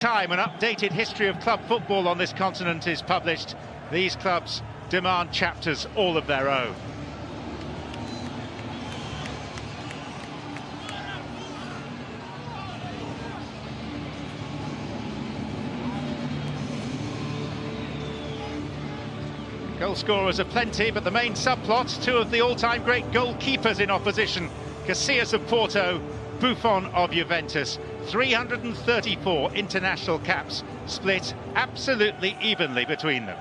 Time an updated history of club football on this continent is published. These clubs demand chapters all of their own. Goal scorers are plenty, but the main subplot, two of the all-time great goalkeepers in opposition. Casillas of Porto, Buffon of Juventus. 334 international caps split absolutely evenly between them.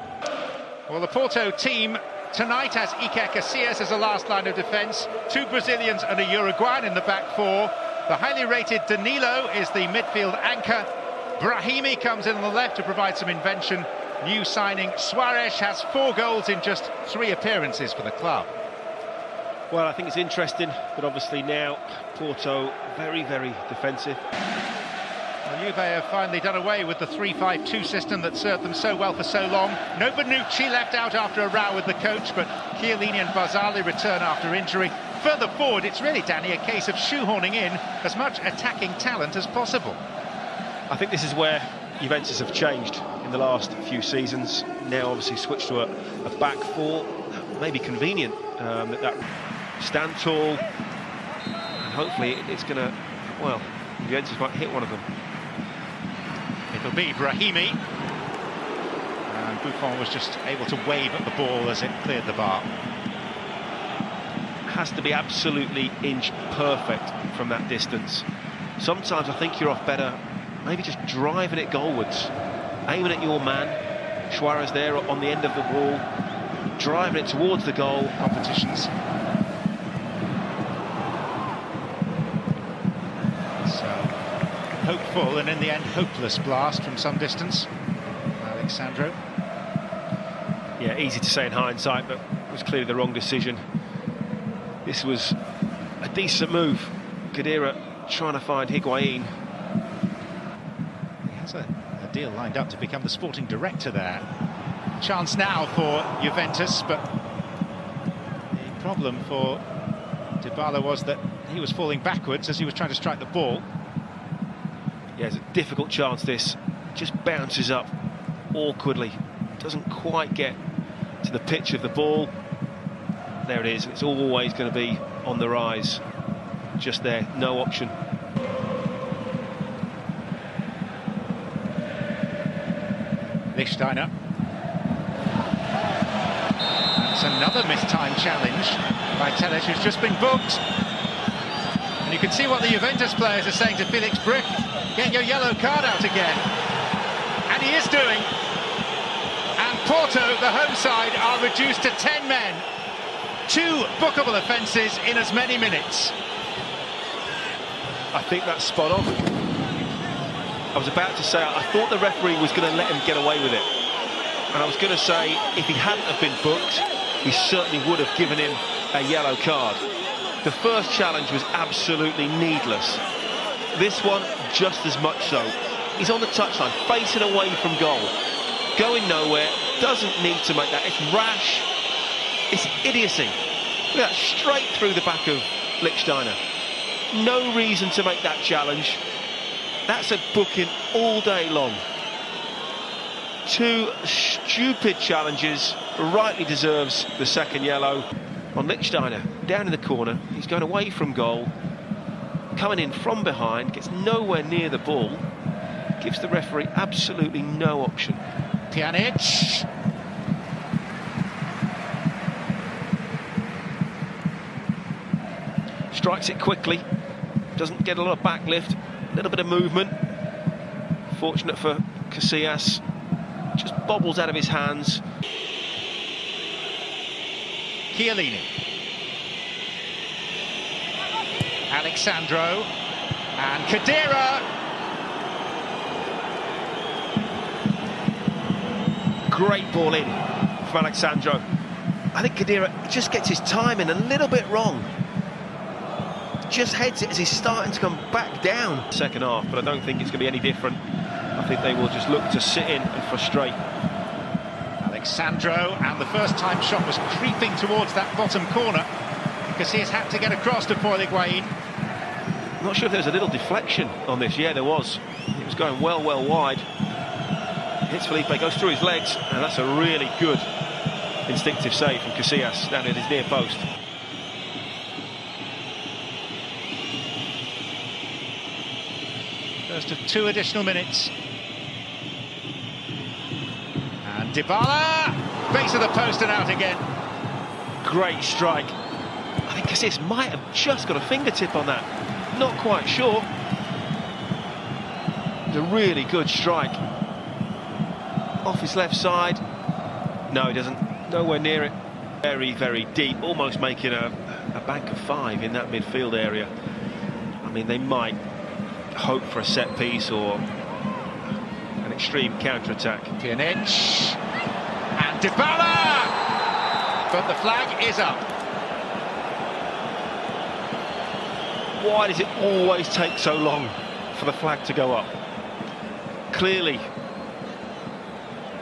Well, the Porto team tonight has Iker Casillas as a last line of defence, two Brazilians and a Uruguayan in the back four. The highly rated Danilo is the midfield anchor. Brahimi comes in on the left to provide some invention. New signing Suarez has 4 goals in just 3 appearances for the club. Well, I think it's interesting, but obviously now Porto very, very defensive. Well, Juve have finally done away with the 3-5-2 system that served them so well for so long. No Bonucci left out after a row with the coach, but Chiellini and Barzali return after injury. Further forward, it's really, Danny, a case of shoehorning in as much attacking talent as possible. I think this is where Juventus have changed in the last few seasons. Now obviously switched to a back four. Maybe convenient that stand tall, and hopefully it's going to, well, Juventus might hit one of them. It'll be Brahimi, and Buffon was just able to wave at the ball as it cleared the bar. Has to be absolutely inch perfect from that distance. Sometimes I think you're off better maybe just driving it goalwards, aiming at your man. Suarez there on the end of the wall, driving it towards the goal. Competitions. So, hopeful and in the end hopeless blast from some distance. Alexandro. Yeah, easy to say in hindsight, but it was clearly the wrong decision. This was a decent move. Khedira trying to find Higuain. He has a deal lined up to become the sporting director there. Chance now for Juventus, but the problem for Dybala was that he was falling backwards as he was trying to strike the ball. Yeah, it's a difficult chance this. Just bounces up awkwardly. Doesn't quite get to the pitch of the ball. There it is. It's always going to be on the rise. Just there, no option. Lichtsteiner. That's another mistimed challenge by Telles, who's just been booked. And you can see what the Juventus players are saying to Felix Brick. Get your yellow card out again. And he is doing. And Porto, the home side, are reduced to 10 men. 2 bookable offences in as many minutes. I think that's spot on. I was about to say, I thought the referee was going to let him get away with it. And I was going to say, if he hadn't have been booked, he certainly would have given him a yellow card. The first challenge was absolutely needless. This one, just as much so. He's on the touchline, facing away from goal. Going nowhere, doesn't need to make that. It's rash, it's idiocy. Look at that, straight through the back of Lichtsteiner. No reason to make that challenge. That's a booking all day long. 2 stupid challenges, rightly deserves the second yellow. On Lichtsteiner, down in the corner, he's going away from goal, coming in from behind, gets nowhere near the ball, gives the referee absolutely no option. Pjanic. Strikes it quickly, doesn't get a lot of backlift, a little bit of movement. Fortunate for Casillas, just bobbles out of his hands. Chiellini. Alexandro. And Khedira. Great ball in from Alexandro. I think Khedira just gets his timing a little bit wrong. Just heads it as he's starting to come back down. Second half, but I don't think it's going to be any different. I think they will just look to sit in and frustrate. Alexandro, and the first time shot was creeping towards that bottom corner because he's had to get across to Higuain. I'm not sure if there was a little deflection on this. Yeah, there was. It was going well wide. Hits Felipe, goes through his legs, and that's a really good instinctive save from Casillas down at his near post. First of 2 additional minutes. And Dybala, base of the post and out again. Great strike. I think Casillas might have just got a fingertip on that. Not quite sure. It's a really good strike. Off his left side. No, he doesn't. Nowhere near it. Very deep, almost making a bank of 5 in that midfield area. I mean, they might hope for a set piece or an extreme counter-attack. Pjanic and Dybala, but the flag is up. Why does it always take so long for the flag to go up? Clearly,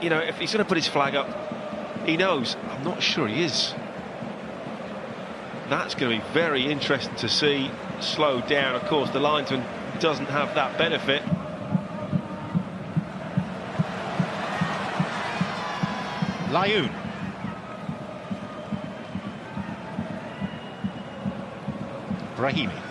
you know, if he's going to put his flag up, he knows. I'm not sure he is. That's going to be very interesting to see. Slow down, of course, the linesman doesn't have that benefit. Layun. Brahimi.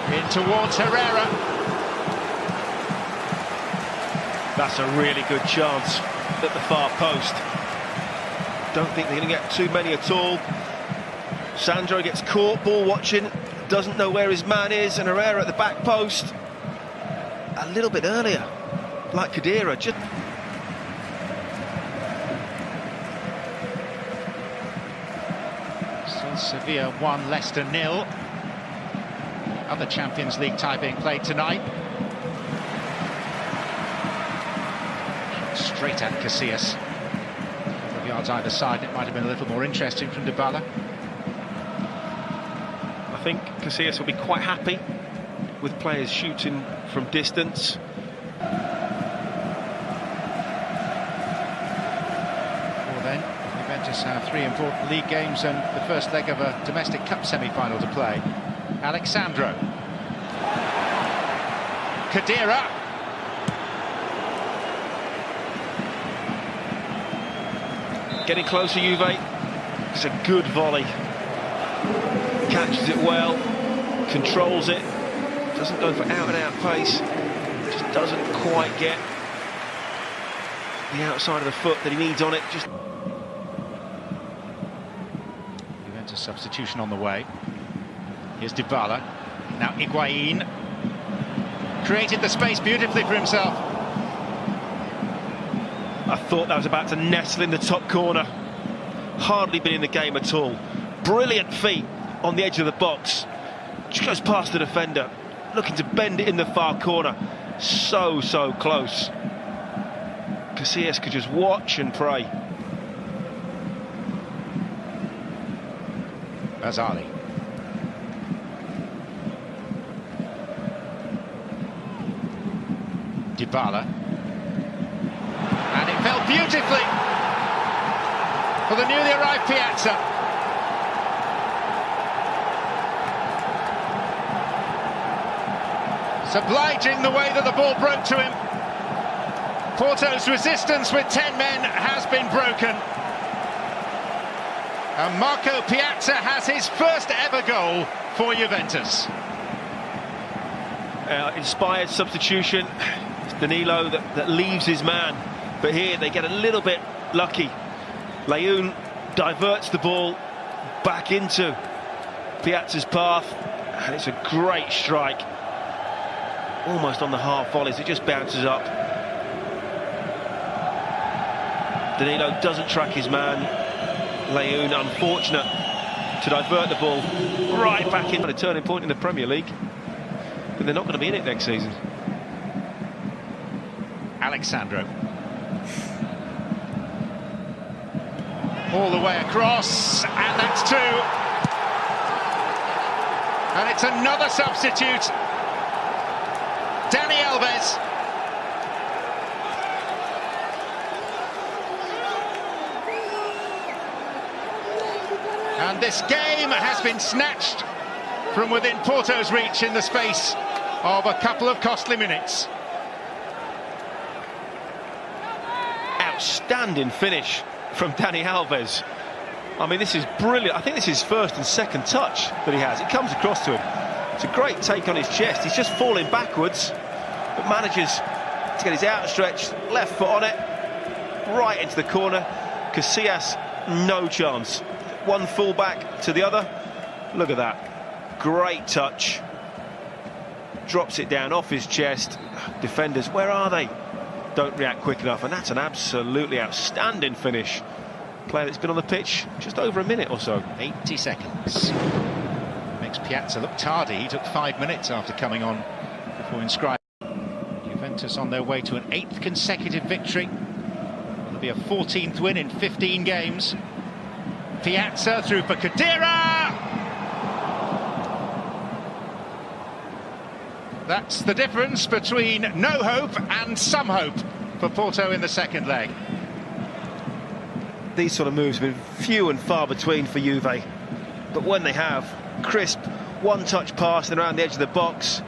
In towards Herrera. That's a really good chance at the far post. Don't think they're going to get too many at all. Sandro gets caught, ball watching, doesn't know where his man is, and Herrera at the back post. A little bit earlier, like Khedira, just... Still Sevilla 1, Leicester 0. Other Champions League tie being played tonight. Straight at Casillas. A couple of yards either side, it might have been a little more interesting from Dybala. I think Casillas will be quite happy with players shooting from distance. Before then, Juventus have 3 important league games and the first leg of a domestic cup semi-final to play. Alexandro. Khedira. Getting closer, Juve. It's a good volley. Catches it well, controls it, doesn't go for out-and-out pace, just doesn't quite get the outside of the foot that he needs on it. Just Juventus substitution on the way. Here's Dybala. Now Higuain. Created the space beautifully for himself. I thought that was about to nestle in the top corner. Hardly been in the game at all. Brilliant feet on the edge of the box. Just goes past the defender. Looking to bend it in the far corner. So close. Casillas could just watch and pray. Bazzali. Dybala. And it fell beautifully for the newly arrived Piazza. It's obliging the way that the ball broke to him. Porto's resistance with 10 men has been broken. And Marco Piazza has his first ever goal for Juventus. Inspired substitution. It's Danilo that leaves his man. But here they get a little bit lucky. Layun diverts the ball back into Piazza's path. And it's a great strike. Almost on the half volleys, it just bounces up. Danilo doesn't track his man. Layun, unfortunate to divert the ball right back in. A turning point in the Premier League. But they're not going to be in it next season. Alexandro. All the way across, and that's 2. And it's another substitute. Dani Alves. And this game has been snatched from within Porto's reach in the space of a couple of costly minutes. Outstanding finish from Dani Alves. I mean, this is brilliant. I think this is his first and second touch that he has. It comes across to him. It's a great take on his chest. He's just falling backwards, but manages to get his outstretched left foot on it, right into the corner. Casillas, no chance. One full-back to the other. Look at that. Great touch. Drops it down off his chest. Defenders, where are they? Don't react quick enough, and that's an absolutely outstanding finish. Player that's been on the pitch just over a minute or so. 80 seconds. Makes Piazza look tardy. He took 5 minutes after coming on before inscribing. Juventus on their way to an 8th consecutive victory. It'll be a 14th win in 15 games. Piazza through for Khedira. That's the difference between no hope and some hope for Porto in the second leg. These sort of moves have been few and far between for Juve, but when they have, crisp one-touch pass and around the edge of the box,